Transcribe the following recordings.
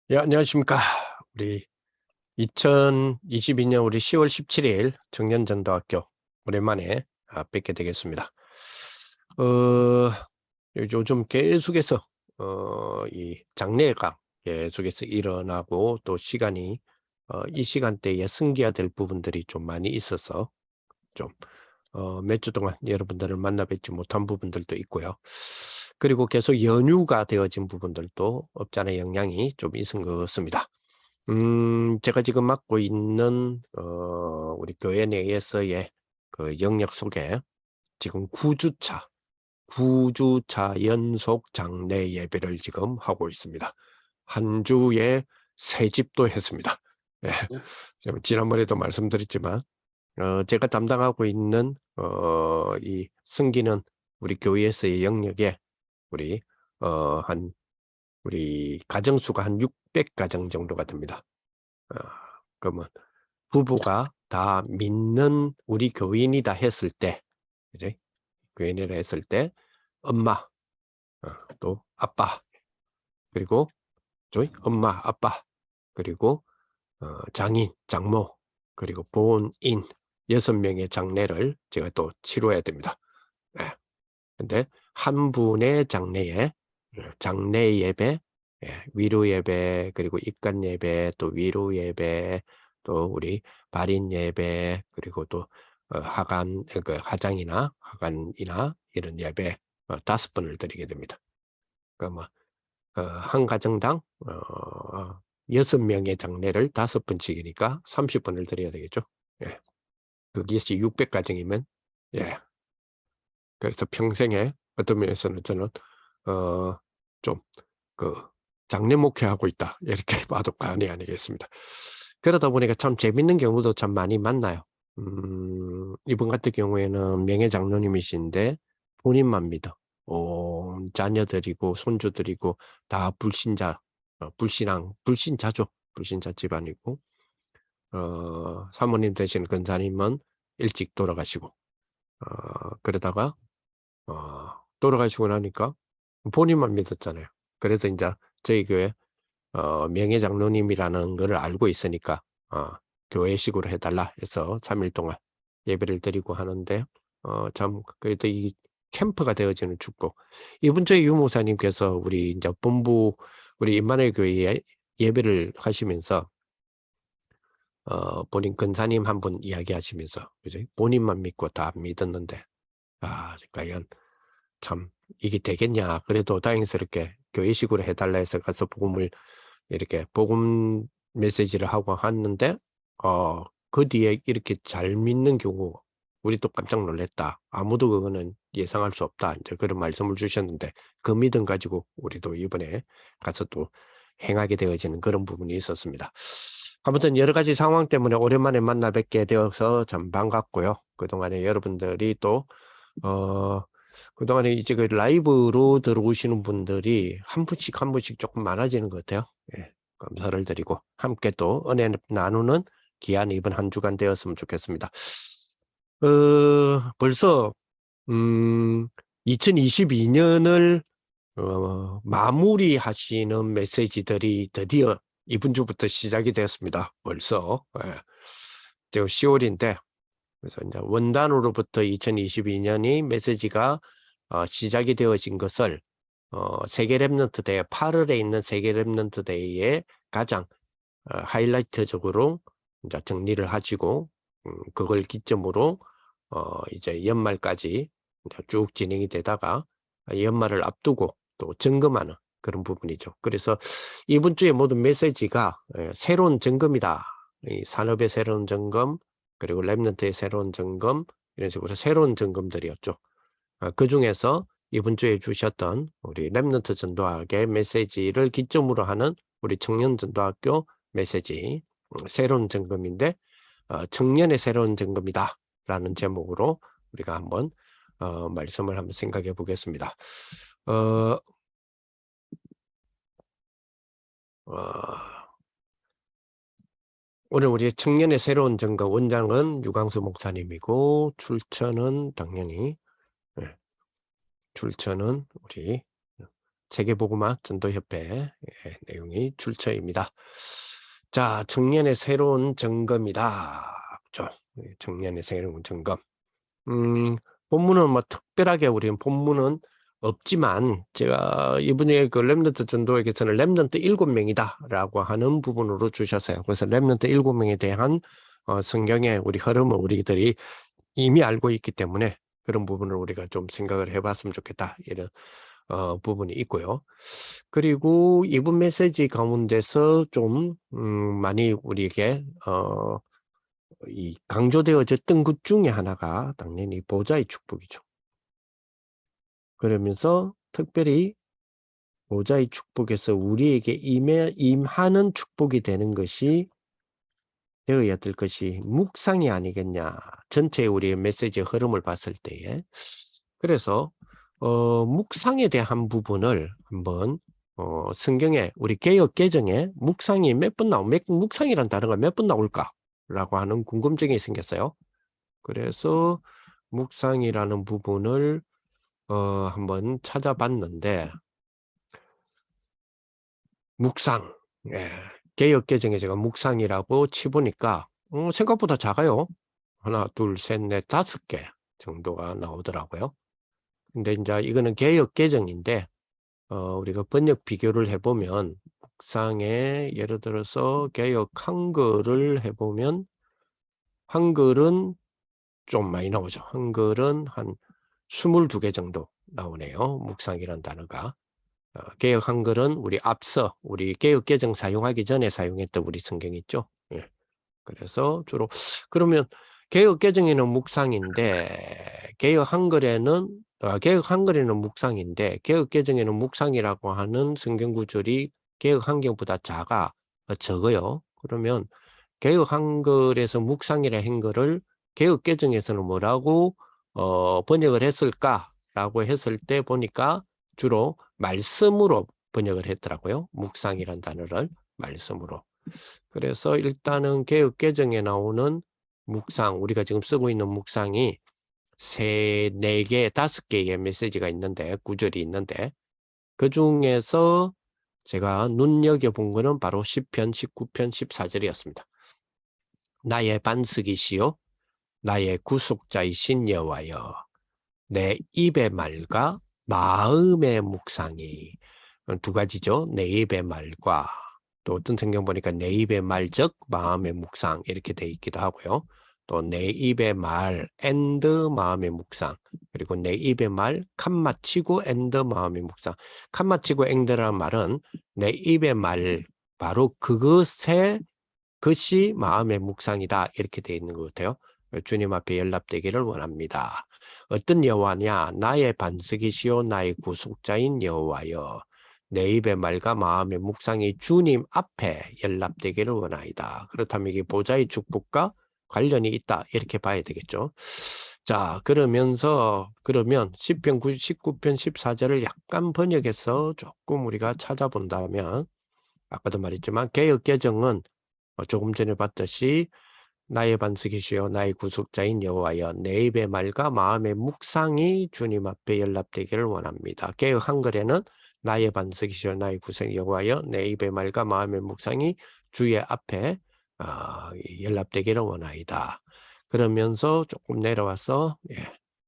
예, 안녕하십니까. 우리 2022년 우리 10월 17일 청년전도학교 오랜만에 뵙게 되겠습니다. 요즘 계속해서 이 장례가 계속해서 일어나고 또 시간이 이 시간대에 승기화될 부분들이 좀 많이 있어서 좀 몇 주 동안 여러분들을 만나 뵙지 못한 부분들도 있고요. 그리고 계속 연휴가 되어진 부분들도 없지 않아 영향이 좀 있은 것 같습니다. 제가 지금 맡고 있는 우리 교회 내에서의 그 영역 속에 지금 9주차 연속 장례 예배를 지금 하고 있습니다. 한 주에 3집도 했습니다. 예. 지난번에도 말씀드렸지만 제가 담당하고 있는 이 승기는 우리 교회에서의 영역에 우리 한 우리 가정수가 한 600가정 정도가 됩니다. 그러면 부부가 다 믿는 우리 교인이다 했을 때, 이제 교인이라 했을 때 엄마, 또 아빠, 그리고 저희 엄마, 아빠, 그리고 장인, 장모, 그리고 본인 6명의 장례를 제가 또 치러야 됩니다. 예. 근데 한 분의 장례에 장례 예배, 위로 예배, 그리고 입간 예배, 또 위로 예배, 또 우리 발인 예배, 그리고 또 하간, 그 하장이나 하간이나 이런 예배 5번을 드리게 됩니다. 그러면 한 가정당 6명의 장례를 5번씩이니까 30번을 드려야 되겠죠. 예. 그것이 600가정이면 예. 그래서 평생에 어떤 면에서는 저는 좀 그 장례 목회하고 있다 이렇게 봐도 과언이 아니겠습니다. 그러다 보니까 참 재밌는 경우도 참 많이 만나요. 이분 같은 경우에는 명예 장로님이신데 본인만 믿어. 자녀들이고 손주들이고 다 불신자, 불신자죠. 불신자 집안이고 사모님 되신 근사님은 일찍 돌아가시고 그러다가 돌아가시고 나니까 본인만 믿었잖아요. 그래서 이제 저희 교회 명예 장로님이라는 걸 알고 있으니까 교회식으로 해달라 해서 3일 동안 예배를 드리고 하는데 참 그래도 이 캠프가 되어지는 축복. 이번 주에 유목사님께서 우리 이제 본부 우리 임마누엘 교회에 예배를 하시면서 본인 근사님 한 분 이야기하시면서 그죠? 본인만 믿고 다 믿었는데 과연 참 이게 되겠냐. 그래도 다행스럽게 교회식으로 해달라 해서 가서 복음을 이렇게 복음 메시지를 하고 왔는데 그 뒤에 이렇게 잘 믿는 경우 우리도 깜짝 놀랐다. 아무도 그거는 예상할 수 없다. 이제 그런 말씀을 주셨는데 그 믿음 가지고 우리도 이번에 가서 또 행하게 되어지는 그런 부분이 있었습니다. 아무튼 여러 가지 상황 때문에 오랜만에 만나 뵙게 되어서 참 반갑고요. 그동안에 여러분들이 또 그동안에 이제 그 라이브로 들어오시는 분들이 한 분씩 조금 많아지는 것 같아요. 예, 감사를 드리고 함께 또 은혜 나누는 귀한 이번 한 주간 되었으면 좋겠습니다. 벌써 2022년을 마무리하시는 메시지들이 드디어 이번 주부터 시작이 되었습니다. 벌써 지금 10월인데 그래서 이제 원단으로부터 2022년이 메시지가 시작이 되어진 것을 세계 랩런트 대회 8월에 있는 세계 랩런트 대회에 가장 하이라이트적으로 이제 정리를 하시고 그걸 기점으로 이제 연말까지 이제 쭉 진행이 되다가 연말을 앞두고 또 점검하는 그런 부분이죠. 그래서 이번 주에 모든 메시지가 새로운 점검이다. 이 산업의 새로운 점검, 그리고 랩런트의 새로운 점검, 이런 식으로 새로운 점검들이었죠. 그 중에서 이번 주에 주셨던 우리 랩런트 전도학의 메시지를 기점으로 하는 우리 청년 전도학교 메시지, 새로운 점검인데 청년의 새로운 점검이다 라는 제목으로 우리가 한번 말씀을 한번 생각해 보겠습니다. 오늘 우리 청년의 새로운 점검 원장은 유광수 목사님이고 출처는 당연히 출처는 우리 세계복음화 전도협회 내용이 출처입니다. 자, 청년의 새로운 점검이다. 그죠? 청년의 새로운 점검. 본문은 뭐 특별하게 우리는 본문은 없지만 제가 이분의 그 렘넌트 전도에게서는 렘넌트 7명이다라고 하는 부분으로 주셨어요. 그래서 렘넌트 7명에 대한 성경의 우리 흐름을 우리들이 이미 알고 있기 때문에 그런 부분을 우리가 좀 생각을 해봤으면 좋겠다. 이런 부분이 있고요. 그리고 이번 메시지 가운데서 좀 많이 우리에게 이 강조되어졌던 것 중에 하나가 당연히 보좌의 축복이죠. 그러면서 특별히 보좌의 축복에서 우리에게 임하는 축복이 되는 것이 되어야 될 것이 묵상이 아니겠냐. 전체 우리의 메시지 흐름을 봤을 때에. 그래서 묵상에 대한 부분을 한번 성경에 우리 개역 개정에 묵상이 몇 번 묵상이라는 단어가 몇 번 나올까라고 하는 궁금증이 생겼어요. 그래서 묵상이라는 부분을 한번 찾아봤는데 묵상, 예. 개역 개정에 제가 묵상이라고 치보니까 생각보다 작아요. 하나, 둘, 셋, 넷, 5개 정도가 나오더라고요. 근데 이제 이거는 개역 개정인데 우리가 번역 비교를 해보면 묵상에 예를 들어서 개역 한글을 해보면 한글은 좀 많이 나오죠. 한글은 한 22개 정도 나오네요. 묵상이라는 단어가. 개역 한글은 우리 개역 개정 사용하기 전에 사용했던 우리 성경 있죠. 예. 그래서 주로 그러면 개역 개정에는 묵상인데 개역 한글에는 묵상인데 개역 개정에는 묵상이라고 하는 성경 구절이 개역 한경보다 적어요. 그러면 개역 한글에서 묵상이라 한 거를 개역 개정에서는 뭐라고 번역을 했을까라고 했을 때 보니까 주로 말씀으로 번역을 했더라고요. 묵상이란 단어를 말씀으로. 그래서 일단은 개역 개정에 나오는 묵상, 우리가 지금 쓰고 있는 묵상이 4개, 5개의 메시지가 있는데, 구절이 있는데, 그 중에서 제가 눈여겨본 거는 바로 10편, 19편, 14절이었습니다. 나의 반석이시요 나의 구속자이신 여호와여 내 입의 말과 마음의 묵상이 2가지죠. 내 입의 말과 또 어떤 성경 보니까 내 입의 말 즉 마음의 묵상 이렇게 돼 있기도 하고요. 또 내 입의 말 and 마음의 묵상 그리고 내 입의 말 칸마치고 and 마음의 묵상 칸마치고 and라는 말은 내 입의 말 바로 그것이 마음의 묵상이다 이렇게 돼 있는 것 같아요. 주님 앞에 연락되기를 원합니다. 어떤 여호와냐 나의 반석이시요 나의 구속자인 여호와여 내 입의 말과 마음의 묵상이 주님 앞에 연락되기를 원하이다. 그렇다면 이게 보좌의 축복과 관련이 있다 이렇게 봐야 되겠죠. 자 그러면 10편 19편 14절을 약간 번역해서 조금 우리가 찾아본다면 아까도 말했지만 개역 개정은 조금 전에 봤듯이 나의 반석이시여 나의 구속자인 여호와여 내 입의 말과 마음의 묵상이 주님 앞에 연락되기를 원합니다. 개역 한글에는 나의 반석이시여 나의 구속 여호와여 내 입의 말과 마음의 묵상이 주의 앞에 연락되기를 원하이다. 그러면서 조금 내려와서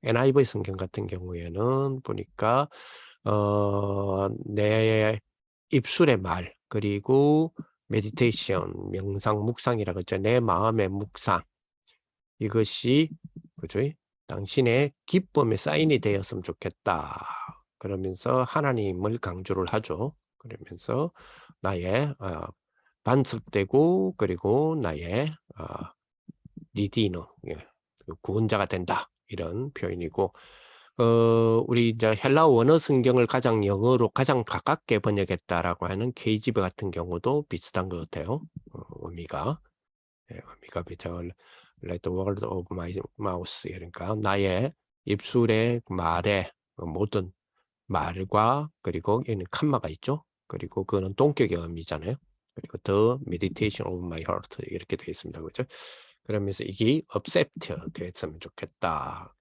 NIV 성경 같은 경우에는 보니까 내 입술의 말 그리고 메디테이션, 명상, 묵상이라고 했죠. 내 마음의 묵상. 이것이 그죠? 당신의 기쁨의 사인이 되었으면 좋겠다. 그러면서 하나님을 강조를 하죠. 그러면서 나의 반석되고 그리고 나의 리디너, 구원자가 된다. 이런 표현이고 우리 이제 헬라어 원어 성경을 영어로 가장 가깝게 번역했다라고 하는 KJV 같은 경우도 비슷한 것 같아요. 의미가 비슷해요. Let the word of my mouth 그러니까 나의 입술의 말에 모든 말과 그리고 여기는 칸마가 있죠. 그리고 그거는 동격의 의미잖아요. 그리고 the meditation of my heart 이렇게 되어 있습니다. 그렇죠? 그러면서 이게 accept 됐으면 좋겠다.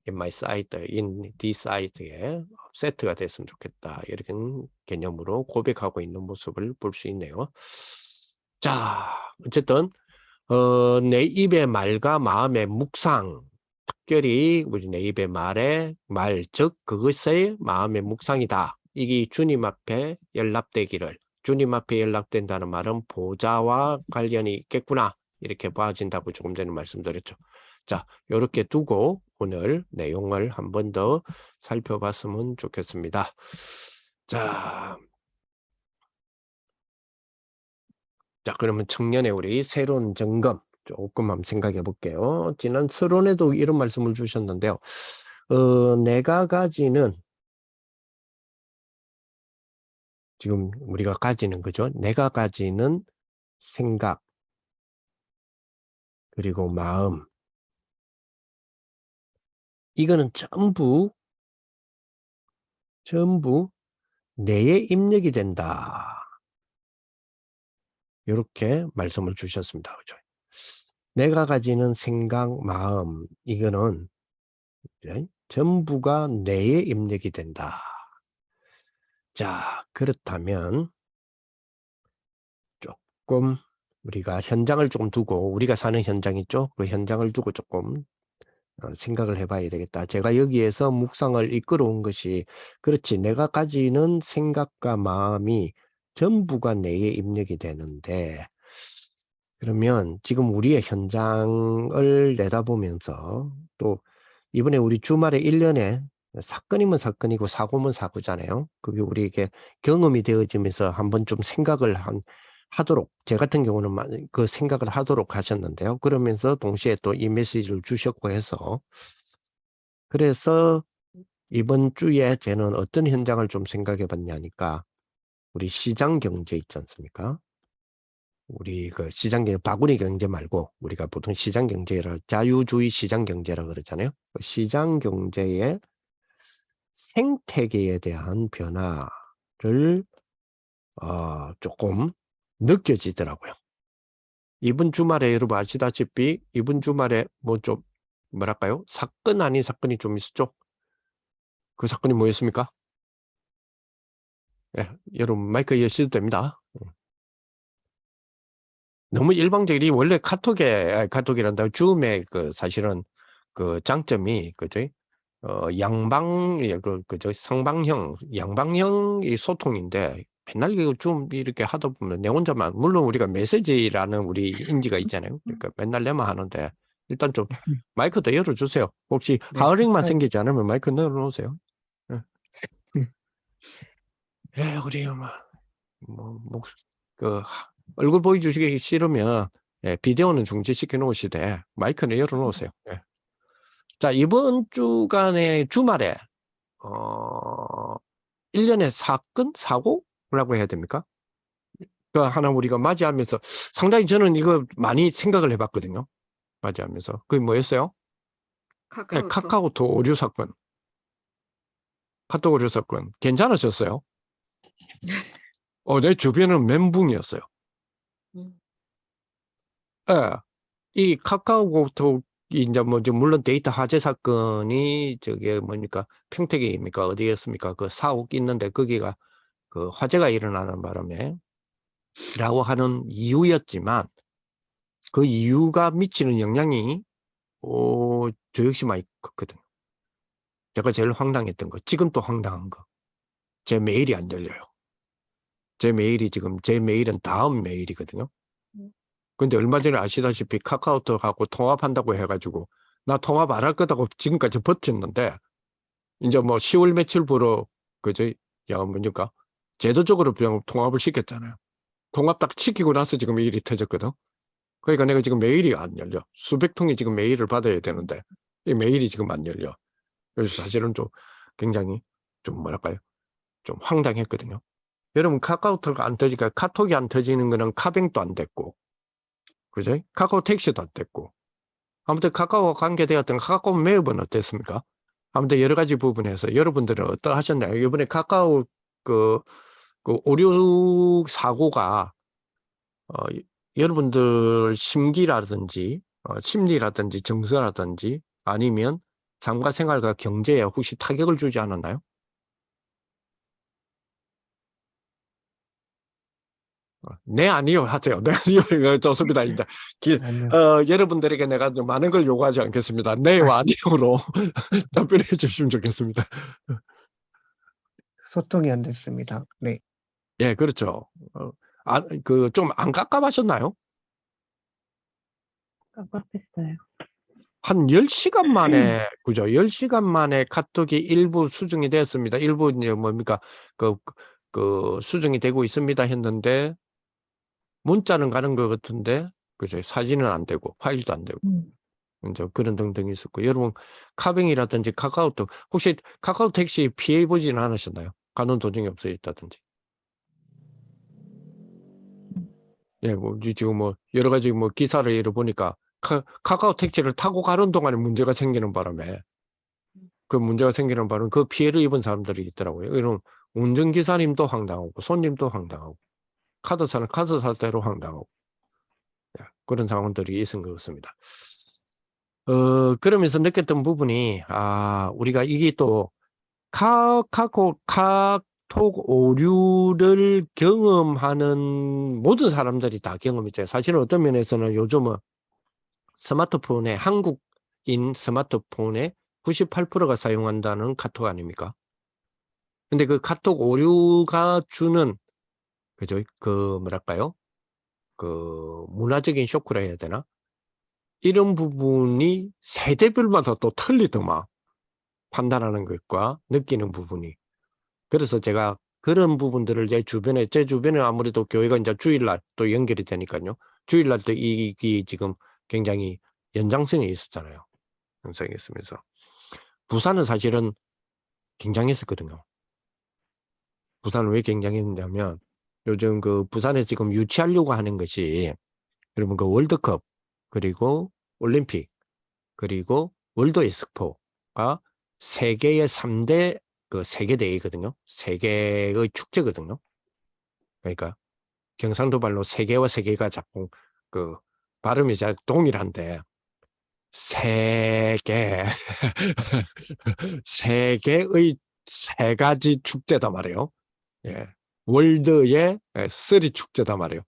in my site, in this site에 세트가 됐으면 좋겠다. 이런 개념으로 고백하고 있는 모습을 볼 수 있네요. 자, 어쨌든 내 입의 말과 마음의 묵상, 특별히 우리 내 입의 말, 즉 그것의 마음의 묵상이다. 이게 주님 앞에 연락되기를, 주님 앞에 연락된다는 말은 보좌와 관련이 있겠구나, 이렇게 봐진다고 조금 전에 말씀드렸죠. 자, 이렇게 두고 오늘 내용을 한 번 더 살펴봤으면 좋겠습니다. 자, 그러면 청년의 우리 새로운 점검 조금 한번 생각해 볼게요. 지난 서론에도 이런 말씀을 주셨는데요. 내가 가지는, 지금 우리가 가지는 거죠. 내가 가지는 생각, 그리고 마음, 이거는 전부 내에 입력이 된다. 이렇게 말씀을 주셨습니다. 그죠? 내가 가지는 생각, 마음, 이거는 전부가 내에 입력이 된다. 자, 그렇다면 조금 우리가 현장을 조금 두고, 우리가 사는 현장 있죠? 그 현장을 두고 조금 생각을 해봐야 되겠다. 제가 여기에서 묵상을 이끌어온 것이, 그렇지, 내가 가지는 생각과 마음이 전부가 내에 입력이 되는데, 그러면 지금 우리의 현장을 내다보면서, 또 이번에 우리 주말에 1년에 사건이면 사건이고 사고면 사고잖아요. 그게 우리에게 경험이 되어지면서 한번 좀 생각을 하도록, 제 같은 경우는 그 생각을 하도록 하셨는데요. 그러면서 동시에 또 이 메시지를 주셨고 해서, 그래서 이번 주에 저는 어떤 현장을 좀 생각해 봤냐니까, 우리 시장 경제 있지 않습니까? 우리 그 시장 경제, 바구니 경제 말고 우리가 보통 시장 경제라, 자유주의 시장 경제라 그러잖아요. 시장 경제의 생태계에 대한 변화를 조금 느껴지더라고요. 이번 주말에 여러분 아시다시피 이번 주말에 뭐 좀 뭐랄까요? 사건 아닌 사건이 좀 있었죠? 그 사건이 뭐였습니까? 예, 여러분 마이크 여셔도 됩니다. 너무 일방적이 원래 카톡이란다. 줌의 그 사실은 그 장점이 그죠? 그죠? 양방형의 소통인데, 맨날 이거 줌 이렇게 하다 보면 내 혼자만, 물론 우리가 메시지라는 우리 인지가 있잖아요. 그러니까 맨날 내만 하는데, 일단 좀 마이크 더 열어주세요. 혹시 네. 하어링만 생기지 않으면 마이크 열어놓으세요. 예, 우리 그 얼굴 보여주시기 싫으면 비디오는 중지시켜 놓으시되 마이크는 열어 놓으세요. 예. 자, 이번 주간의 주말에 1년의 사고라고 해야 됩니까? 그 하나 우리가 맞이하면서 상당히 저는 이거 많이 생각을 해봤거든요. 맞이하면서. 그게 뭐였어요? 네, 카카오톡 오류 사건. 카톡 오류 사건. 괜찮으셨어요? 내 주변은 멘붕이었어요. 예. 이 카카오톡 이제 물론 데이터 화재 사건이 저게 뭡니까? 평택입니까? 어디였습니까? 그 사옥 있는데 거기가 그 화재가 일어나는 바람에 라고 하는 이유였지만, 그 이유가 미치는 영향이 저 역시 많이 컸거든요. 제가 제일 황당했던 거, 지금 또 황당한 거, 제 메일이 안 열려요. 제 메일은 다음 메일이거든요. 근데 얼마 전에 아시다시피 카카오톡하고 통합한다고 해가지고 나 통합 안 할 거다고 지금까지 버텼는데, 이제 뭐 10월 며칠부로 그저 뭡니까? 제도적으로 그냥 통합을 시켰잖아요. 통합 딱 시키고 나서 지금 일이 터졌거든. 그러니까 내가 지금 메일이 안 열려. 수백 통이 지금 메일을 받아야 되는데 이 메일이 지금 안 열려. 그래서 사실은 좀 굉장히 좀 뭐랄까요? 좀 황당했거든요. 여러분 카카오톡 안 터지니까, 카톡이 안 터지는 거는 카뱅도 안 됐고, 그죠? 카카오 택시도 안 됐고, 아무튼 카카오와 관계되었던 카카오 매업은 어땠습니까? 아무튼 여러 가지 부분에서 여러분들은 어떠하셨나요? 이번에 카카오 그 오류 사고가 여러분들 심리라든지 정서라든지 아니면 삶과 생활과 경제에 혹시 타격을 주지 않았나요? 네, 아니요, 하세요. 네, 아니요, 이거 좋습니다. 이제 아니요. 여러분들에게 내가 좀 많은 걸 요구하지 않겠습니다. 네와 아니요로 답변해 주시면 좋겠습니다. 소통이 안 됐습니다. 네. 예, 그렇죠. 좀 안 깝깝하셨나요? 깜빡했어요. 한 10시간 만에, 그죠? 10시간 만에 카톡이 일부 수정이 됐습니다. 일부 이제 뭡니까? 수정이 되고 있습니다 했는데, 문자는 가는 것 같은데, 그죠? 사진은 안 되고, 파일도 안 되고, 이제 그런 등등이 있었고, 여러분, 카뱅이라든지 카카오톡, 혹시 카카오 택시 피해 보지는 않으셨나요? 가는 도중에 없어졌다든지. 예, 지금 여러 가지 기사를 읽어보니까, 카카오 택시를 타고 가는 동안에 문제가 생기는 바람에, 그 문제가 생기는 바람에 그 피해를 입은 사람들이 있더라고요. 이런 운전기사님도 황당하고, 손님도 황당하고, 카드사는 카드 살 대로 황당하고, 예, 그런 상황들이 있은 것 같습니다. 그러면서 느꼈던 부분이, 우리가 이게 또, 카톡 오류를 경험하는 모든 사람들이 다 경험했죠. 사실은 어떤 면에서는 요즘은 한국인 스마트폰의 98%가 사용한다는 카톡 아닙니까? 근데 그 카톡 오류가 주는, 그죠? 뭐랄까요? 문화적인 쇼크라 해야 되나? 이런 부분이 세대별마다 또 틀리더만. 판단하는 것과 느끼는 부분이. 그래서 제가 그런 부분들을 제 주변에 아무래도 교회가 이제 주일날 또 연결이 되니까요. 주일날 또 이게 지금 굉장히 연장선이 있었잖아요. 연장이 있으면서. 부산은 사실은 굉장했었거든요. 부산은 왜 굉장했냐면 요즘 부산에 지금 유치하려고 하는 것이 여러분 월드컵 그리고 올림픽 그리고 월드 엑스포가 세계의 3대 세계대회거든요. 세계의 축제거든요. 그러니까 경상도 말로 세계와 세계가 자꾸 발음이 잘 동일한데 세계 세계의 세 가지 축제다 말이에요. 예. 월드의 쓰리 축제다 말이에요.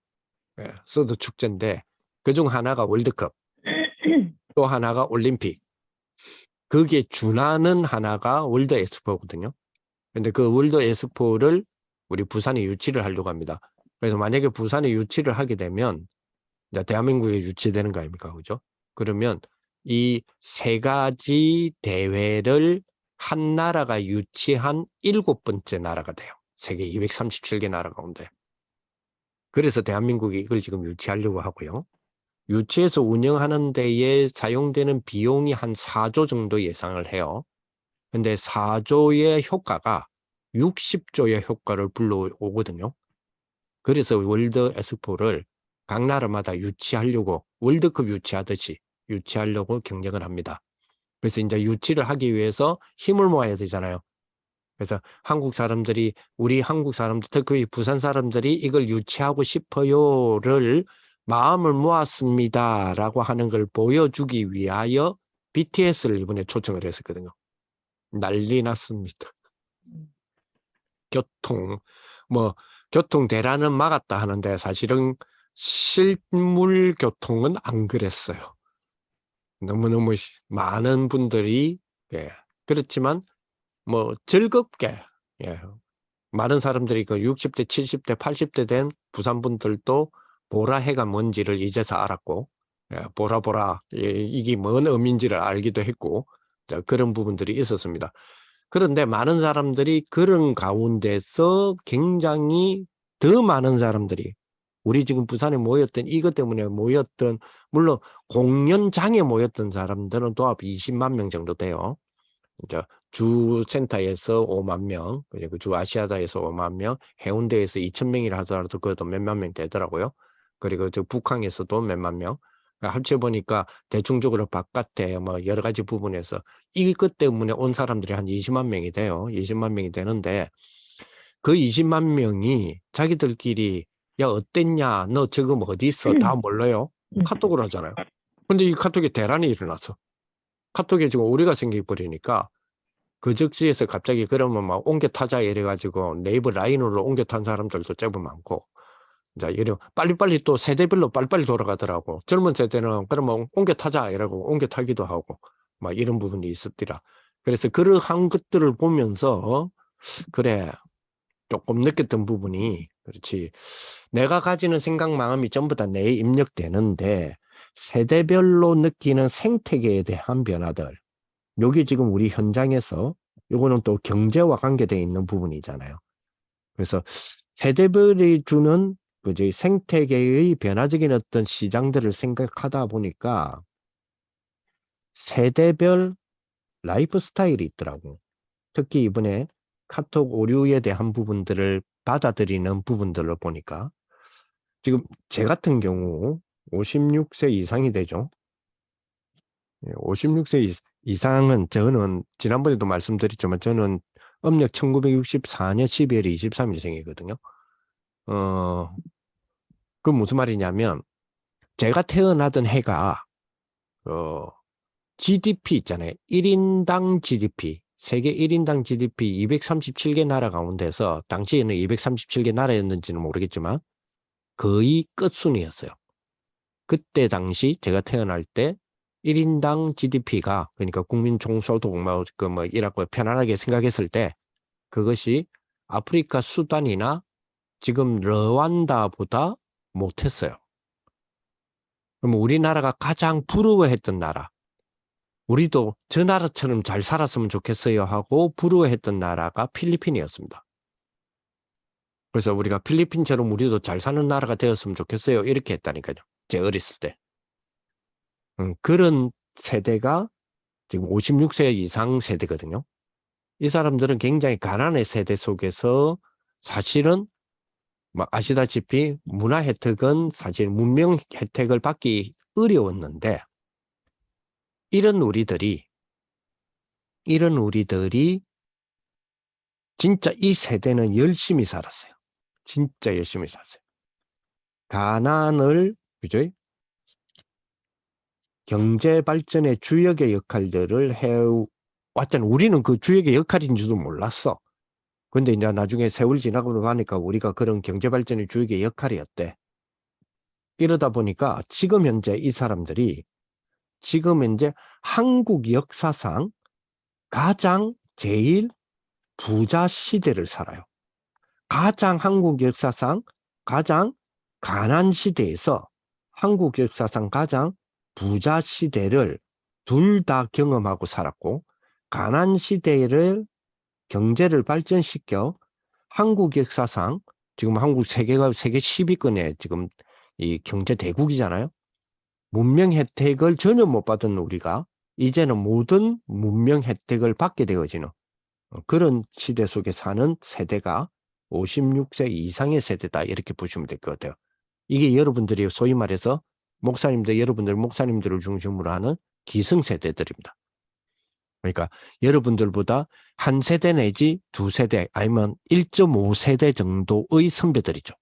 예. 서드 축제인데 그중 하나가 월드컵, 또 하나가 올림픽. 그게 준하는 하나가 월드 엑스포거든요. 근데 그 월드 엑스포를 우리 부산에 유치를 하려고 합니다. 그래서 만약에 부산에 유치를 하게 되면 이제 대한민국에 유치되는 거 아닙니까? 그죠? 그러면 이 세 가지 대회를 한 나라가 유치한 7번째 나라가 돼요. 세계 237개 나라 가운데. 그래서 대한민국이 이걸 지금 유치하려고 하고요. 유치해서 운영하는 데에 사용되는 비용이 한 4조 정도 예상을 해요. 근데 4조의 효과가 60조의 효과를 불러오거든요. 그래서 월드 엑스포를 각 나라마다 유치하려고 월드컵 유치하듯이 유치하려고 경쟁을 합니다. 그래서 이제 유치를 하기 위해서 힘을 모아야 되잖아요. 그래서 우리 한국 사람들, 특히 부산 사람들이 이걸 유치하고 싶어요를 마음을 모았습니다라고 하는 걸 보여주기 위하여 BTS를 이번에 초청을 했었거든요. 난리 났습니다. 교통 대란은 막았다 하는데 사실은 실물 교통은 안 그랬어요. 너무너무 많은 분들이, 예. 그렇지만 즐겁게, 예. 많은 사람들이 60대, 70대, 80대 된 부산 분들도 보라해가 뭔지를 이제서 알았고, 예. 보라, 이게 뭔 의미인지를 알기도 했고, 자, 그런 부분들이 있었습니다. 그런데 많은 사람들이 그런 가운데서 굉장히 더 많은 사람들이 우리 지금 부산에 모였던 이것 때문에 모였던 물론 공연장에 모였던 사람들은 또 20만 명 정도 돼요. 이제 주 센터에서 5만 명, 그리고 주 아시아다에서 5만 명, 해운대에서 2,000명이라 하더라도 그것도 몇만 명 되더라고요. 그리고 저 북한에서도 몇만 명. 합쳐보니까 대충적으로 바깥에 여러 가지 부분에서 이것 때문에 온 사람들이 한 20만 명이 돼요. 20만 명이 되는데 그 20만 명이 자기들끼리 야 어땠냐 너 지금 어디 있어 다 몰라요. 카톡을 하잖아요. 근데 이 카톡에 대란이 일어났어. 카톡에 지금 오류가 생겨버리니까 그 즉시에서 갑자기 그러면 막 옮겨 타자 이래가지고 네이버 라인으로 옮겨 탄 사람들도 제법 많고, 자, 이래 빨리빨리 또 세대별로 빨리빨리 돌아가더라고. 젊은 세대는 그러면 옮겨 타자 이라고 옮겨 타기도 하고 막 이런 부분이 있었더라. 그래서 그러한 것들을 보면서 그래, 조금 느꼈던 부분이, 그렇지, 내가 가지는 생각 마음이 전부 다 내에 입력되는데 세대별로 느끼는 생태계에 대한 변화들, 여기 지금 우리 현장에서 요거는 또 경제와 관계되어 있는 부분이잖아요. 그래서 세대별이 주는 그저 생태계의 변화적인 어떤 시장들을 생각하다 보니까 세대별 라이프 스타일이 있더라고. 특히 이번에 카톡 오류에 대한 부분들을 받아들이는 부분들을 보니까 지금 제 같은 경우 56세 이상이 되죠. 56세 이상은 저는 지난번에도 말씀드렸지만 저는 음력 1964년 12월 23일생이거든요. 그 무슨 말이냐면 제가 태어나던 해가 GDP 있잖아요. 1인당 GDP, 세계 1인당 GDP 237개 나라 가운데서 당시에는 237개 나라였는지는 모르겠지만 거의 끝순이었어요. 그때 당시 제가 태어날 때 1인당 GDP가, 그러니까 국민 총소득 뭐 이라고 편안하게 생각했을 때 그것이 아프리카 수단이나 지금 르완다보다 못했어요. 그럼 우리나라가 가장 부러워했던 나라, 우리도 저 나라처럼 잘 살았으면 좋겠어요 하고 부러워했던 나라가 필리핀이었습니다. 그래서 우리가 필리핀처럼 우리도 잘 사는 나라가 되었으면 좋겠어요 이렇게 했다니까요. 제 어렸을 때. 그런 세대가 지금 56세 이상 세대거든요. 이 사람들은 굉장히 가난의 세대 속에서 사실은 뭐 아시다시피 문화 혜택은 사실 문명 혜택을 받기 어려웠는데 이런 우리들이 진짜 이 세대는 열심히 살았어요. 진짜 열심히 살았어요. 가난을, 그죠? 경제 발전의 주역의 역할들을 해왔잖아. 우리는 그 주역의 역할인 줄도 몰랐어. 근데 이제 나중에 세월이 지나고 나니까 우리가 그런 경제 발전의 주역의 역할이었대. 이러다 보니까 지금 현재 이 사람들이 지금 현재 한국 역사상 가장 제일 부자 시대를 살아요. 가장 한국 역사상 가장 가난 시대에서 한국 역사상 가장 부자 시대를 둘 다 경험하고 살았고, 가난 시대를 경제를 발전시켜 한국 역사상 지금 한국 세계가 세계 10위권에 지금 이 경제 대국이잖아요. 문명 혜택을 전혀 못 받은 우리가 이제는 모든 문명 혜택을 받게 되어지는 그런 시대 속에 사는 세대가 56세 이상의 세대다 이렇게 보시면 될 것 같아요. 이게 여러분들이 소위 말해서 여러분들 목사님들을 중심으로 하는 기성세대들입니다. 그러니까 여러분들보다 한 세대 내지 두 세대 아니면 1.5세대 정도의 선배들이죠.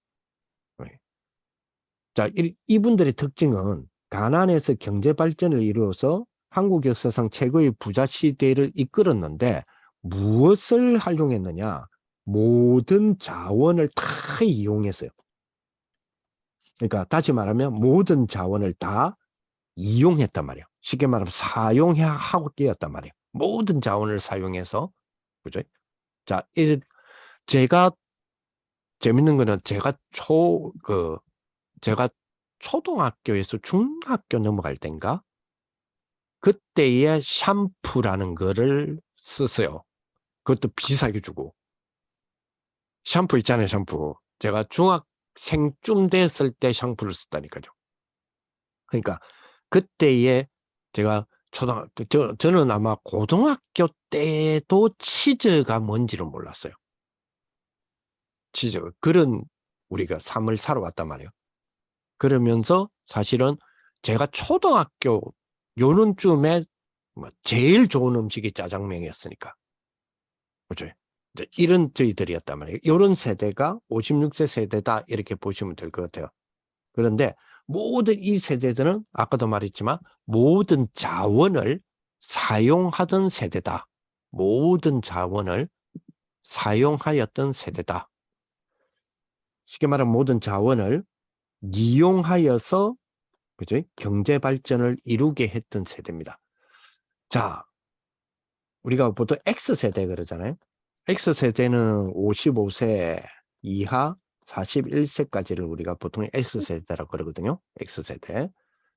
자, 이분들의 특징은 가난에서 경제 발전을 이루어서 한국 역사상 최고의 부자 시대를 이끌었는데 무엇을 활용했느냐? 모든 자원을 다 이용했어요. 그러니까 다시 말하면 모든 자원을 다 이용했단 말이에요. 쉽게 말하면 사용하고 끼었단 말이에요. 모든 자원을 사용해서, 그죠? 자, 제가 재밌는 거는 제가 초등학교에서 중학교 넘어갈 땐가 그때의 샴푸라는 거를 썼어요. 그것도 비싸게 주고. 샴푸 있잖아요, 샴푸. 제가 중학생쯤 됐을 때 샴푸를 썼다니까요. 그러니까 그때에 제가 저는 아마 고등학교 때도 치즈가 뭔지를 몰랐어요. 치즈. 그런 우리가 삶을 살아왔단 말이에요. 그러면서 사실은 제가 초등학교 요런 쯤에 제일 좋은 음식이 짜장면이었으니까. 그죠? 이런 저희들이었단 말이에요. 이런 세대가 56세 세대다 이렇게 보시면 될 것 같아요. 그런데 모든 이 세대들은 아까도 말했지만 모든 자원을 사용하던 세대다. 모든 자원을 사용하였던 세대다. 쉽게 말하면 모든 자원을 이용하여서 그죠? 경제 발전을 이루게 했던 세대입니다. 자, 우리가 보통 X세대 그러잖아요. X세대는 55세 이하 41세까지를 우리가 보통 X세대라고 그러거든요. X세대.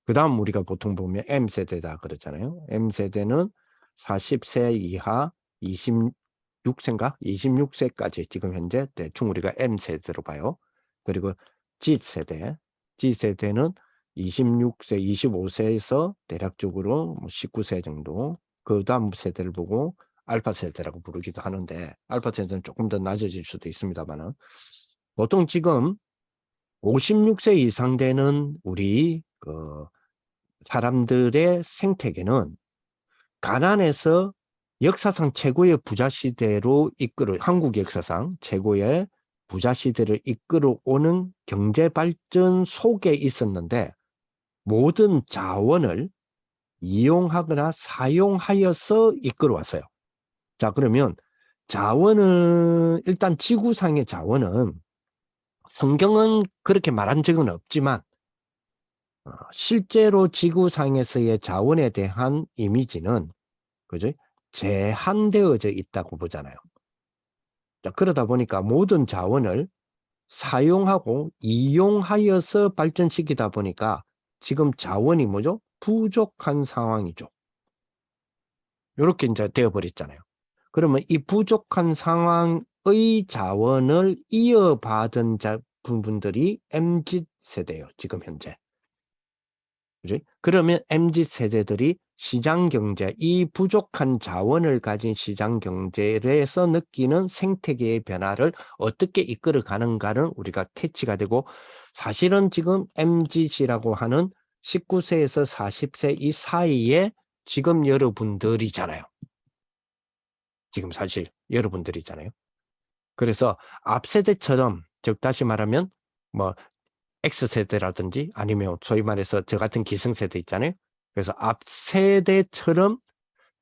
그 다음 우리가 보통 보면 M세대다 그러잖아요. M세대는 40세 이하 26세인가? 26세까지 지금 현재 대충 우리가 M세대로 봐요. 그리고 G세대. G세대는 26세, 25세에서 대략적으로 19세 정도. 그 다음 세대를 보고 알파 세대라고 부르기도 하는데 알파 세대는 조금 더 낮아질 수도 있습니다만은 보통 지금 56세 이상 되는 우리 그 사람들의 생태계는 가난해서 역사상 최고의 부자 시대로 한국 역사상 최고의 부자 시대를 이끌어오는 경제 발전 속에 있었는데 모든 자원을 이용하거나 사용하여서 이끌어왔어요. 자, 그러면 자원은 일단 지구상의 자원은 성경은 그렇게 말한 적은 없지만 실제로 지구상에서의 자원에 대한 이미지는 그죠? 제한되어져 있다고 보잖아요. 자, 그러다 보니까 모든 자원을 사용하고 이용하여서 발전시키다 보니까 지금 자원이 뭐죠? 부족한 상황이죠. 이렇게 이제 되어버렸잖아요. 그러면 이 부족한 상황의 자원을 이어받은 분들이 MZ 세대예요. 지금 현재. 그죠? 그러면 MZ 세대들이 시장 경제, 이 부족한 자원을 가진 시장 경제에서 느끼는 생태계의 변화를 어떻게 이끌어 가는가는 우리가 캐치가 되고 사실은 지금 MZ라고 하는 19세에서 40세 이 사이에 지금 여러분들이잖아요. 지금 사실 여러분들이잖아요. 그래서 앞세대처럼 즉 다시 말하면 뭐 X세대라든지 아니면 소위 말해서 저 같은 기성세대 있잖아요. 그래서 앞세대처럼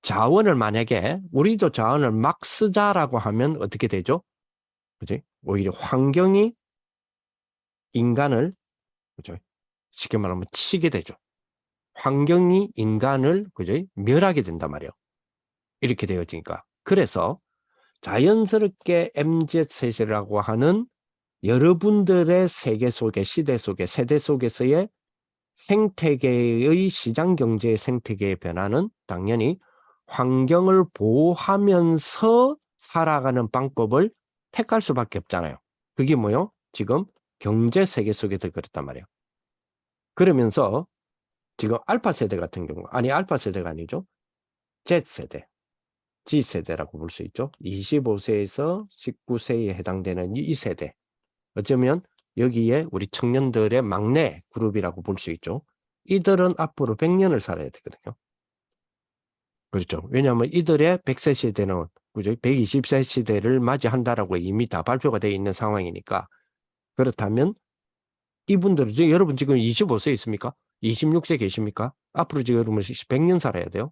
자원을 만약에 우리도 자원을 막 쓰자라고 하면 어떻게 되죠? 그지? 오히려 환경이 인간을 그죠? 쉽게 말하면 치게 되죠. 환경이 인간을 그죠? 멸하게 된단 말이에요. 이렇게 되어지니까. 그래서 자연스럽게 MZ세대라고 하는 여러분들의 세계 속에 시대 속에 세대 속에서의 생태계의 시장 경제의 생태계의 변화는 당연히 환경을 보호하면서 살아가는 방법을 택할 수밖에 없잖아요. 그게 뭐요? 지금 경제 세계 속에서 그렇단 말이에요. 그러면서 지금 알파 세대 같은 경우 알파 세대가 아니죠. Z세대, G세대라고 볼 수 있죠. 25세에서 19세에 해당되는 이 세대. 어쩌면 여기에 우리 청년들의 막내 그룹이라고 볼 수 있죠. 이들은 앞으로 100년을 살아야 되거든요. 그렇죠. 왜냐하면 이들의 100세 시대는 그죠? 120세 시대를 맞이한다라고 이미 다 발표가 되어 있는 상황이니까 그렇다면 이분들은 여러분 지금 25세 있습니까? 26세 계십니까? 앞으로 지금 여러분 100년 살아야 돼요.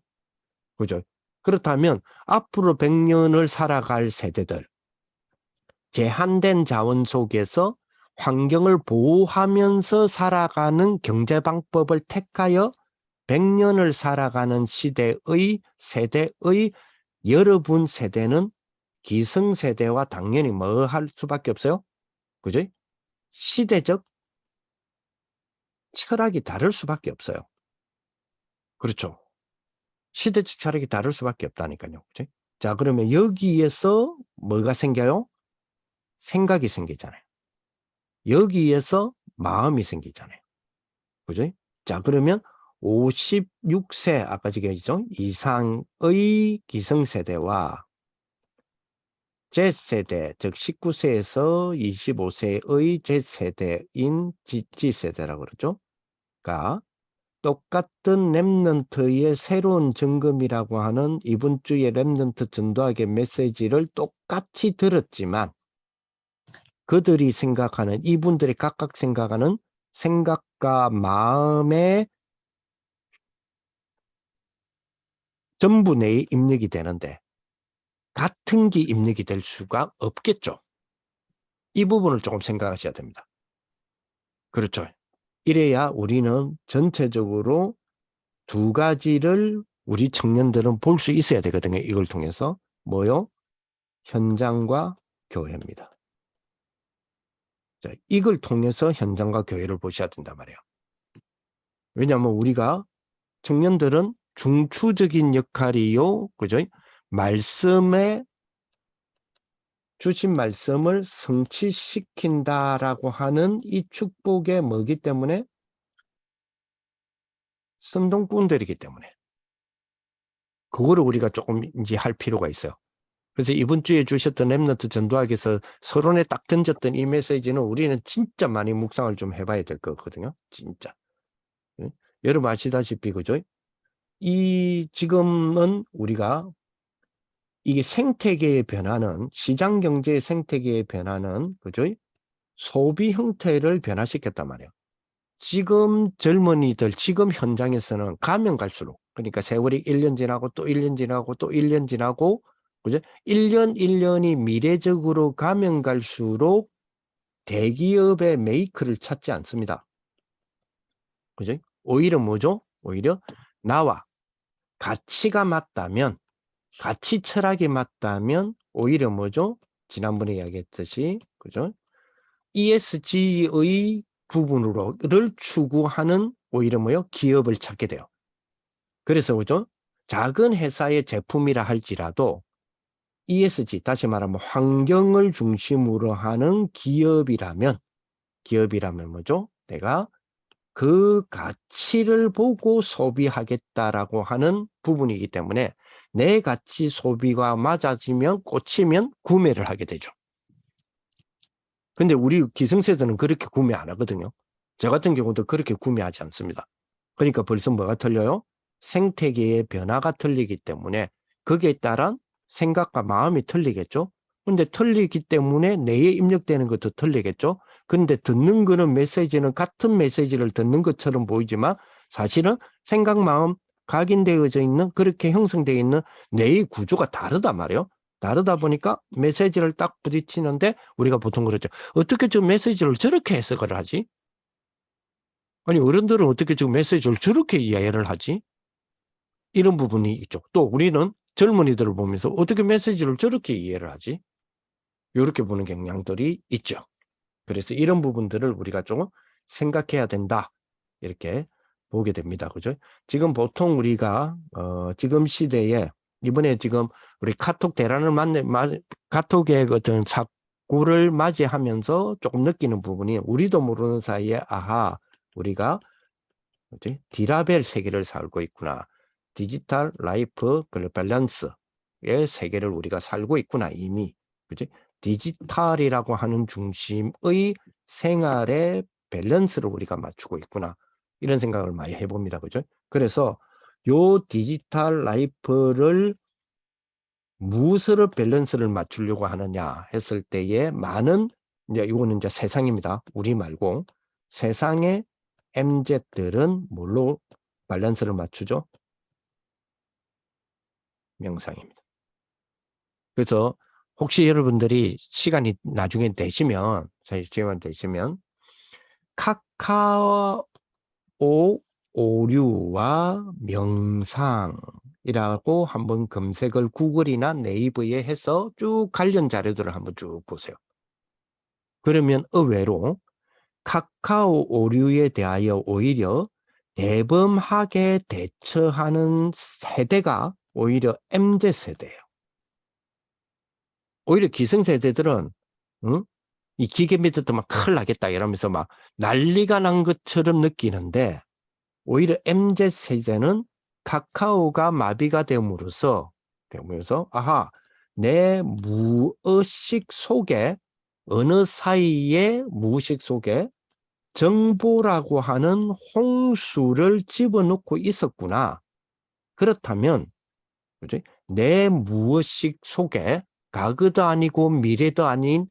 그죠? 그렇다면 앞으로 100년을 살아갈 세대들 제한된 자원 속에서 환경을 보호하면서 살아가는 경제 방법을 택하여 100년을 살아가는 시대의 세대의 여러분 세대는 기성세대와 당연히 뭐 할 수밖에 없어요? 그죠? 시대적 철학이 다를 수밖에 없어요. 그렇죠. 시대적 철학이 다를 수밖에 없다니까요. 그죠? 자, 그러면 여기에서 뭐가 생겨요? 생각이 생기잖아요. 여기에서 마음이 생기잖아요. 그죠? 자, 그러면 56세, 아까 지금 얘기했죠? 이상의 기성세대와 Z세대, 즉 19세에서 25세의 Z세대인 G세대라고 그러죠. 그러니까 똑같은 랩넌트의 새로운 점검이라고 하는 이번 주의 랩넌트 전도학의 메시지를 똑같이 들었지만 그들이 생각하는 이분들이 각각 생각하는 생각과 마음의 전부 내에 입력이 되는데 같은 게 입력이 될 수가 없겠죠. 이 부분을 조금 생각하셔야 됩니다. 그렇죠. 이래야 우리는 전체적으로 두 가지를 우리 청년들은 볼 수 있어야 되거든요. 이걸 통해서. 뭐요? 현장과 교회입니다. 자, 이걸 통해서 현장과 교회를 보셔야 된단 말이에요. 왜냐하면 우리가 청년들은 중추적인 역할이요. 그죠? 말씀에 주신 말씀을 성취시킨다라고 하는 이 축복의 뭐기 때문에 선동꾼들이기 때문에 그거를 우리가 조금 이제 할 필요가 있어요. 그래서 이번 주에 주셨던 렘넌트 전도학에서 서론에 딱 던졌던 이 메시지는 우리는 진짜 많이 묵상을 좀 해봐야 될 거거든요. 진짜. 응? 여러분 아시다시피 그죠? 이 지금은 우리가 이게 생태계의 변화는 시장 경제의 생태계의 변화는 그죠? 소비 형태를 변화시켰단 말이에요. 지금 젊은이들 지금 현장에서는 가면 갈수록 그러니까 세월이 1년 지나고 또 1년 지나고 또 1년 지나고 그죠? 1년 1년이 미래적으로 가면 갈수록 대기업의 메이크를 찾지 않습니다. 그죠? 오히려 뭐죠? 오히려 나와 가치가 맞다면 가치 철학이 맞다면 오히려 뭐죠? 지난번에 이야기했듯이 그죠? ESG의 부분으로를 추구하는 오히려 뭐요? 기업을 찾게 돼요. 그래서 그죠? 작은 회사의 제품이라 할지라도 ESG, 다시 말하면 환경을 중심으로 하는 기업이라면 뭐죠? 내가 그 가치를 보고 소비하겠다라고 하는 부분이기 때문에 내 가치 소비가 맞아지면 꽂히면 구매를 하게 되죠. 근데 우리 기성세대는 그렇게 구매 안 하거든요. 저 같은 경우도 그렇게 구매하지 않습니다. 그러니까 벌써 뭐가 틀려요? 생태계의 변화가 틀리기 때문에 거기에 따른 생각과 마음이 틀리겠죠. 근데 틀리기 때문에 뇌에 입력되는 것도 틀리겠죠. 근데 듣는 거는 메시지는 같은 메시지를 듣는 것처럼 보이지만 사실은 생각, 마음, 각인되어져 있는 그렇게 형성되어 있는 뇌의 구조가 다르단 말이에요. 다르다 보니까 메시지를 딱 부딪히는데 우리가 보통 그러죠. 어떻게 저 메시지를 저렇게 해석을 하지? 아니 어른들은 어떻게 저 메시지를 저렇게 이해를 하지? 이런 부분이 있죠. 또 우리는 젊은이들을 보면서 어떻게 메시지를 저렇게 이해를 하지? 이렇게 보는 경향들이 있죠. 그래서 이런 부분들을 우리가 좀 생각해야 된다. 이렇게 보게 됩니다. 그죠? 지금 보통 우리가 지금 시대에 이번에 지금 우리 카톡 대란을 카톡의 어떤 사고를 맞이하면서 조금 느끼는 부분이 우리도 모르는 사이에 아하 우리가 뭐지? 디라벨 세계를 살고 있구나. 디지털 라이프 밸런스의 세계를 우리가 살고 있구나 이미. 그지? 디지털이라고 하는 중심의 생활의 밸런스를 우리가 맞추고 있구나. 이런 생각을 많이 해봅니다. 그죠? 그래서 요 디지털 라이프를 무엇으로 밸런스를 맞추려고 하느냐 했을 때에 많은 이제 이거는 이제 세상입니다. 우리 말고 세상의 MZ들은 뭘로 밸런스를 맞추죠? 명상입니다. 그래서 혹시 여러분들이 시간이 나중에 되시면 시간 되시면 카카오 오류와 명상이라고 한번 검색을 구글이나 네이버에 해서 쭉 관련 자료들을 한번 쭉 보세요. 그러면 의외로 카카오 오류에 대하여 오히려 대범하게 대처하는 세대가 오히려 MZ세대예요. 오히려 기성세대들은 응? 이 기계 밑에도 막 큰일 나겠다 이러면서 막 난리가 난 것처럼 느끼는데 오히려 MZ세대는 카카오가 마비가 됨으로써 아하 내 무의식 속에 어느 사이에 무의식 속에 정보라고 하는 홍수를 집어넣고 있었구나. 그렇다면 그치? 내 무의식 속에 과거도 아니고 미래도 아닌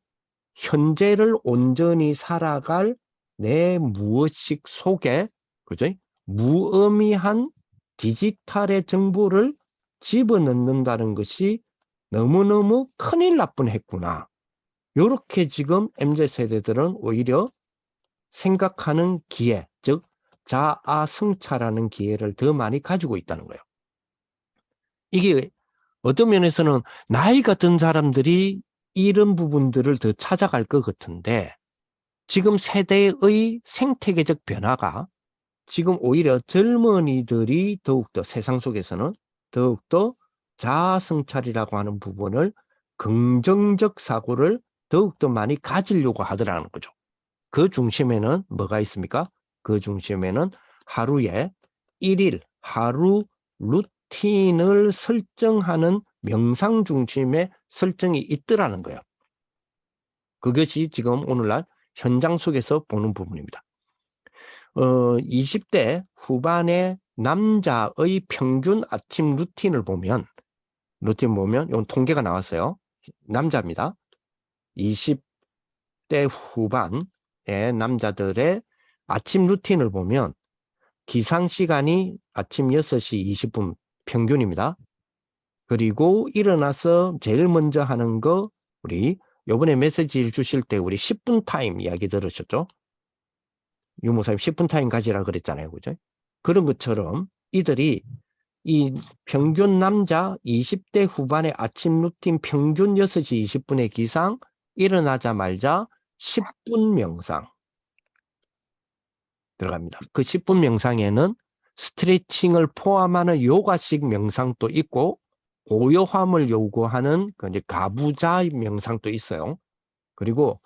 현재를 온전히 살아갈 내 무의식 속에 그죠? 무의미한 디지털의 정보를 집어넣는다는 것이 너무너무 큰일 날 뻔했구나. 이렇게 지금 MZ세대들은 오히려 생각하는 기회, 즉 자아 성찰하는 기회를 더 많이 가지고 있다는 거예요. 이게 어떤 면에서는 나이가 든 사람들이 이런 부분들을 더 찾아갈 것 같은데 지금 세대의 생태계적 변화가 지금 오히려 젊은이들이 더욱더 세상 속에서는 더욱더 자아 성찰이라고 하는 부분을 긍정적 사고를 더욱더 많이 가지려고 하더라는 거죠. 그 중심에는 뭐가 있습니까? 그 중심에는 하루에 1일 하루 루틴을 설정하는 명상 중심의 설정이 있더라는 거예요. 그것이 지금 오늘날 현장 속에서 보는 부분입니다. 20대 후반의 남자의 평균 아침 루틴 보면 이건 통계가 나왔어요. 남자입니다. 20대 후반의 남자들의 아침 루틴을 보면 기상 시간이 아침 6시 20분 평균입니다. 그리고 일어나서 제일 먼저 하는 거 우리 요번에 메시지를 주실 때 우리 10분 타임 이야기 들으셨죠? 유모사님 10분 타임 가지라 그랬잖아요. 그죠? 그런 것처럼 이들이 이 평균 남자 20대 후반의 아침 루틴 평균 6시 20분의 기상 일어나자마자 10분 명상 들어갑니다. 그 10분 명상에는 스트레칭을 포함하는 요가식 명상도 있고 고요함을 요구하는 이제 가부좌 명상도 있어요. 그리고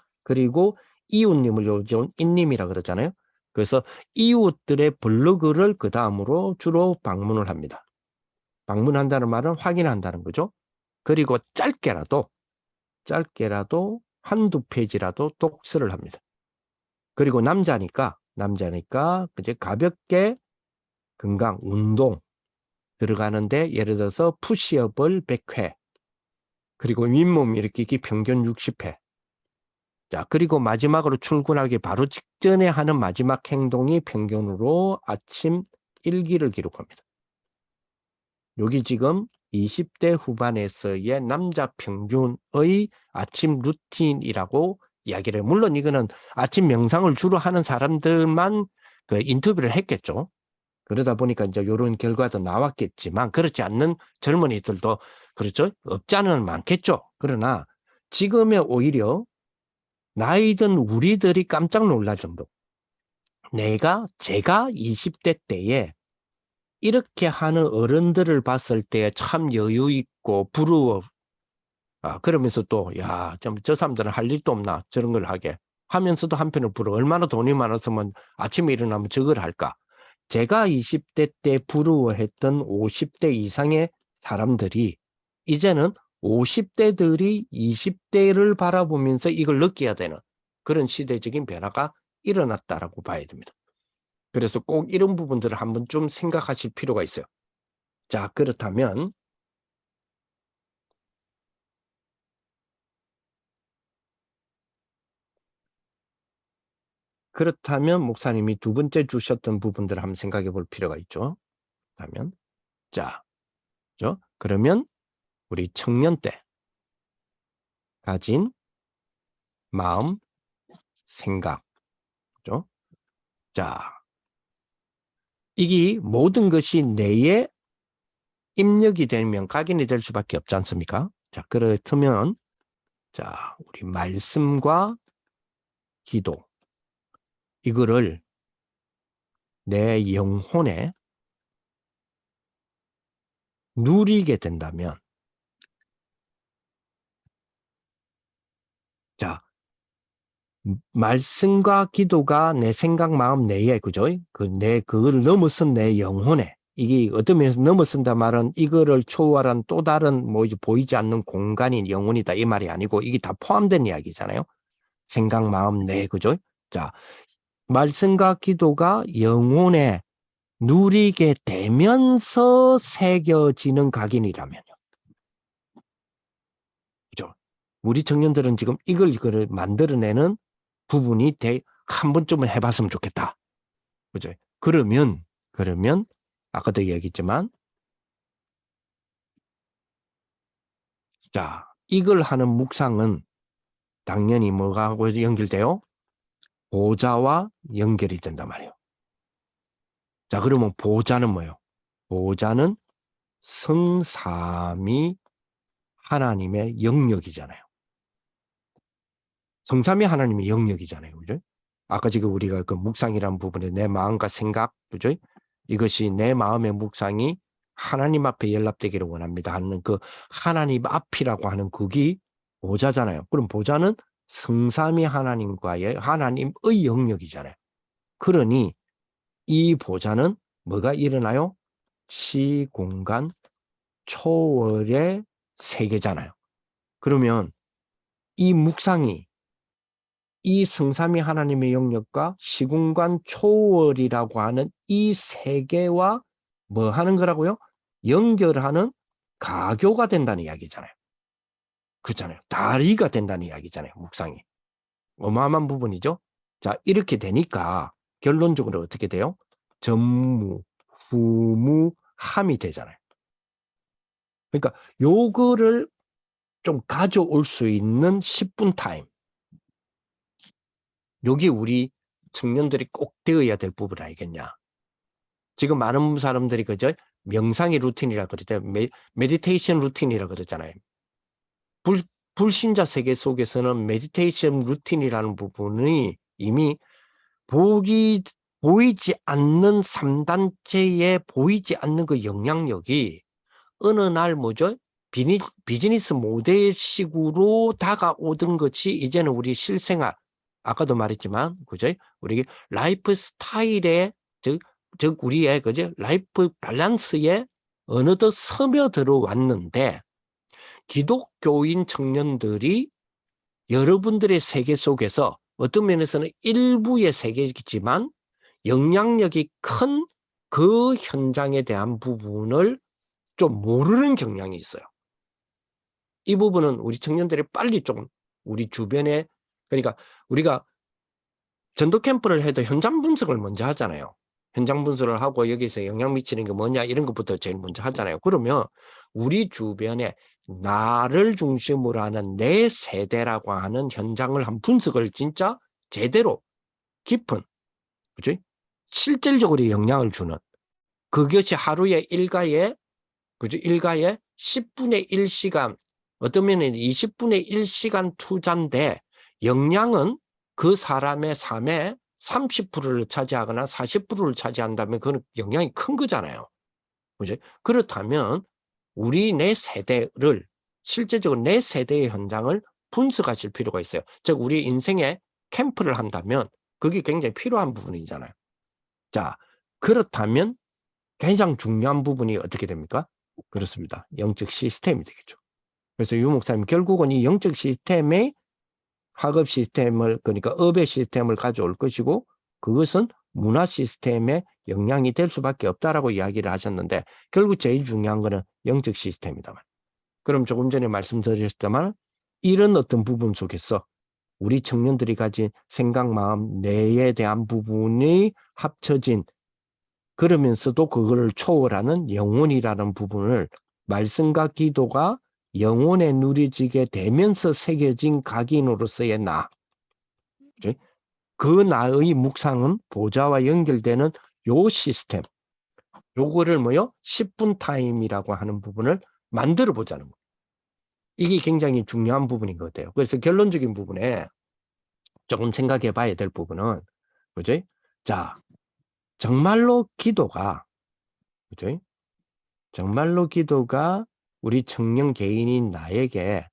이웃님을 요즘 인님이라 그러잖아요. 그래서 이웃들의 블로그를 그 다음으로 주로 방문을 합니다. 방문한다는 말은 확인한다는 거죠. 그리고 짧게라도 한두 페이지라도 독서를 합니다. 그리고 남자니까 이제 가볍게 건강 운동 들어가는데 예를 들어서 푸시업을 100회 그리고 윗몸 일으키기 평균 60회. 자, 그리고 마지막으로 출근하기 바로 직전에 하는 마지막 행동이 평균으로 아침 일기를 기록합니다. 여기 지금 20대 후반에서의 남자 평균의 아침 루틴이라고 이야기를 해요. 물론 이거는 아침 명상을 주로 하는 사람들만 그 인터뷰를 했겠죠. 그러다 보니까 이제 이런 결과도 나왔겠지만 그렇지 않는 젊은이들도 그렇죠. 없지 않은 많겠죠. 그러나 지금의 오히려 나이 든 우리들이 깜짝 놀랄 정도. 제가 20대 때에 이렇게 하는 어른들을 봤을 때 참 여유 있고 부러워. 그러면서 또, 야, 저 사람들은 할 일도 없나? 저런 걸 하게. 하면서도 한편으로 부러워. 얼마나 돈이 많았으면 아침에 일어나면 저걸 할까? 제가 20대 때 부러워했던 50대 이상의 사람들이 이제는 50대들이 20대를 바라보면서 이걸 느껴야 되는 그런 시대적인 변화가 일어났다라고 봐야 됩니다. 그래서 꼭 이런 부분들을 한번 좀 생각하실 필요가 있어요. 자, 그렇다면 목사님이 두 번째 주셨던 부분들을 한번 생각해 볼 필요가 있죠. 그러면 우리 청년 때 가진 마음, 생각, 그죠? 자, 이게 모든 것이 뇌에 입력이 되면 각인이 될 수밖에 없지 않습니까? 자, 그렇다면 우리 말씀과 기도 이거를 내 영혼에 누리게 된다면 말씀과 기도가 내 생각, 마음, 뇌에 그죠? 그걸 넘어선 내 영혼에 이게 어떤 면에서 넘어선다 말은 이거를 초월한 또 다른 이제 보이지 않는 공간인 영혼이다 이 말이 아니고 이게 다 포함된 이야기잖아요. 생각, 마음, 뇌 그죠? 자, 말씀과 기도가 영혼에 누리게 되면서 새겨지는 각인이라면요. 그죠? 우리 청년들은 지금 이걸 만들어내는 부분이 한 번쯤은 해봤으면 좋겠다. 그죠? 그러면 아까도 얘기했지만 자, 이걸 하는 묵상은 당연히 뭐하고 연결돼요? 보좌와 연결이 된단 말이에요. 자, 그러면 보좌는 뭐예요? 보좌는 성삼위 하나님의 영역이잖아요. 성삼위 하나님의 영역이잖아요. 그죠? 아까 지금 우리가 그 묵상이라는 부분에 내 마음과 생각, 그죠? 이것이 내 마음의 묵상이 하나님 앞에 연락되기를 원합니다 하는 그 하나님 앞이라고 하는 그게 보좌잖아요. 그럼 보좌는 성삼위 하나님과의 하나님의 영역이잖아요. 그러니 이 보좌는 뭐가 일어나요? 시공간 초월의 세계잖아요. 그러면 이 묵상이 이 성삼위 하나님의 영역과 시공간 초월이라고 하는 이 세계와 뭐 하는 거라고요? 연결하는 가교가 된다는 이야기잖아요. 그렇잖아요. 다리가 된다는 이야기잖아요. 묵상이. 어마어마한 부분이죠. 자, 이렇게 되니까 결론적으로 어떻게 돼요? 전무, 후무, 함이 되잖아요. 그러니까 요거를 좀 가져올 수 있는 10분 타임. 여기 우리 청년들이 꼭 되어야 될 부분 아니겠냐. 지금 많은 사람들이 그저 명상의 루틴이라 그러죠. 메디테이션 루틴이라 그러잖아요. 불신자 세계 속에서는 메디테이션 루틴이라는 부분이 이미 보이지 않는 3단체에 보이지 않는 그 영향력이 어느 날 뭐죠? 비즈니스 모델식으로 다가오던 것이 이제는 우리 실생활, 아까도 말했지만, 그죠? 우리 라이프 스타일에, 즉 우리의 그죠? 라이프 밸런스에 어느덧 스며들어 왔는데, 기독교인 청년들이 여러분들의 세계 속에서 어떤 면에서는 일부의 세계이지만 영향력이 큰 그 현장에 대한 부분을 좀 모르는 경향이 있어요. 이 부분은 우리 청년들이 빨리 좀 우리 주변에, 그러니까 우리가 전도 캠프를 해도 현장 분석을 먼저 하잖아요. 현장 분석을 하고 여기서 영향 미치는 게 뭐냐 이런 것부터 제일 먼저 하잖아요. 그러면 우리 주변에 나를 중심으로 하는 내 세대라고 하는 현장을 한 분석을 진짜 제대로 깊은, 그치? 실질적으로 영향을 주는 그것이 하루의 일과에, 그죠? 일과에 10분의 1시간, 어떤 면에는 20분의 1시간 투자인데 영향은 그 사람의 삶의 30%를 차지하거나 40%를 차지한다면 그건 영향이 큰 거잖아요. 그죠? 그렇다면 우리 내 세대를 실제적으로 내 세대의 현장을 분석하실 필요가 있어요. 즉 우리 인생에 캠프를 한다면 그게 굉장히 필요한 부분이잖아요. 자, 그렇다면 가장 중요한 부분이 어떻게 됩니까? 그렇습니다. 영적 시스템이 되겠죠. 그래서 유 목사님 결국은 이 영적 시스템의 학업 시스템을, 그러니까 업의 시스템을 가져올 것이고 그것은 문화 시스템에 영향이 될 수밖에 없다라고 이야기를 하셨는데 결국 제일 중요한 거는 영적 시스템이다. 그럼 조금 전에 말씀드렸지만 이런 어떤 부분 속에서 우리 청년들이 가진 생각, 마음, 뇌에 대한 부분이 합쳐진, 그러면서도 그거를 초월하는 영혼이라는 부분을 말씀과 기도가 영혼에 누려지게 되면서 새겨진 각인으로서의 나. 그 나의 묵상은 보좌와 연결되는 요 시스템. 요거를 뭐요? 10분 타임이라고 하는 부분을 만들어 보자는 거예요. 이게 굉장히 중요한 부분인 것 같아요. 그래서 결론적인 부분에 조금 생각해 봐야 될 부분은, 그죠? 자, 정말로 기도가, 그죠? 정말로 기도가 우리 청년 개인인 나에게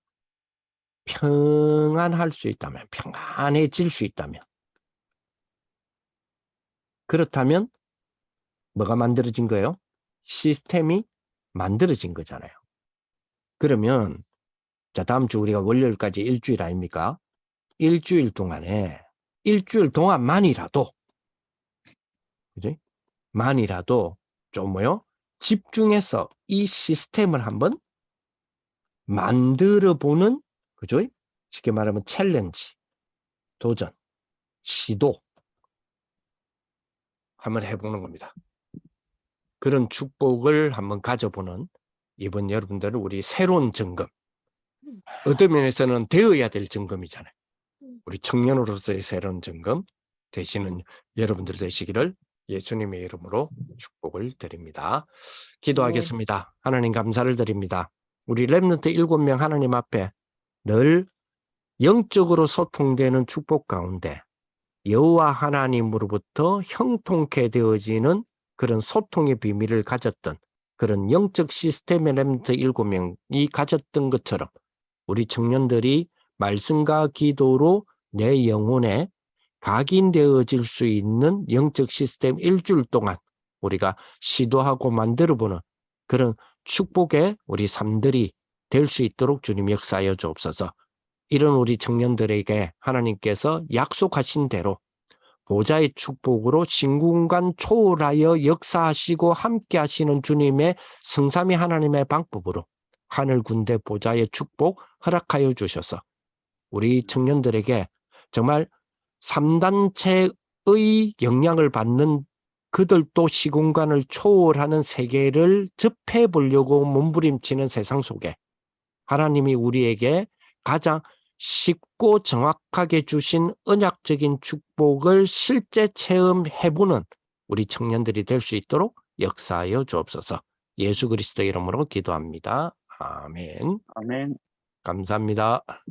평안할 수 있다면, 평안해질 수 있다면, 그렇다면 뭐가 만들어진 거예요? 시스템이 만들어진 거잖아요. 그러면 자, 다음 주 우리가 월요일까지 일주일 아닙니까? 일주일 동안에 일주일 동안만이라도, 그지? 만이라도 좀 뭐요? 집중해서 이 시스템을 한번 만들어 보는, 그죠? 쉽게 말하면 챌린지, 도전, 시도 한번 해보는 겁니다. 그런 축복을 한번 가져보는 이번 여러분들은 우리 새로운 점검, 어떤 면에서는 되어야 될 점검이잖아요. 우리 청년으로서의 새로운 점검 되시는 여러분들 되시기를 예수님의 이름으로 축복을 드립니다. 기도하겠습니다. 하나님 감사를 드립니다. 우리 렘넌트 7명 하나님 앞에 늘 영적으로 소통되는 축복 가운데 여호와 하나님으로부터 형통케 되어지는 그런 소통의 비밀을 가졌던 그런 영적 시스템의 렘넌트 7명이 가졌던 것처럼 우리 청년들이 말씀과 기도로 내 영혼에 각인되어질 수 있는 영적 시스템 일주일 동안 우리가 시도하고 만들어보는 그런 축복의 우리 삶들이 될 수 있도록 주님 역사하여 주옵소서. 이런 우리 청년들에게 하나님께서 약속하신 대로 보좌의 축복으로 신군간 초월하여 역사하시고 함께 하시는 주님의 성삼위 하나님의 방법으로 하늘 군대 보좌의 축복 허락하여 주셔서 우리 청년들에게 정말 3단체의 영향을 받는 그들도 시공간을 초월하는 세계를 접해 보려고 몸부림치는 세상 속에 하나님이 우리에게 가장 쉽고 정확하게 주신 언약적인 축복을 실제 체험해보는 우리 청년들이 될 수 있도록 역사하여 주옵소서. 예수 그리스도 이름으로 기도합니다. 아멘. 아멘. 감사합니다.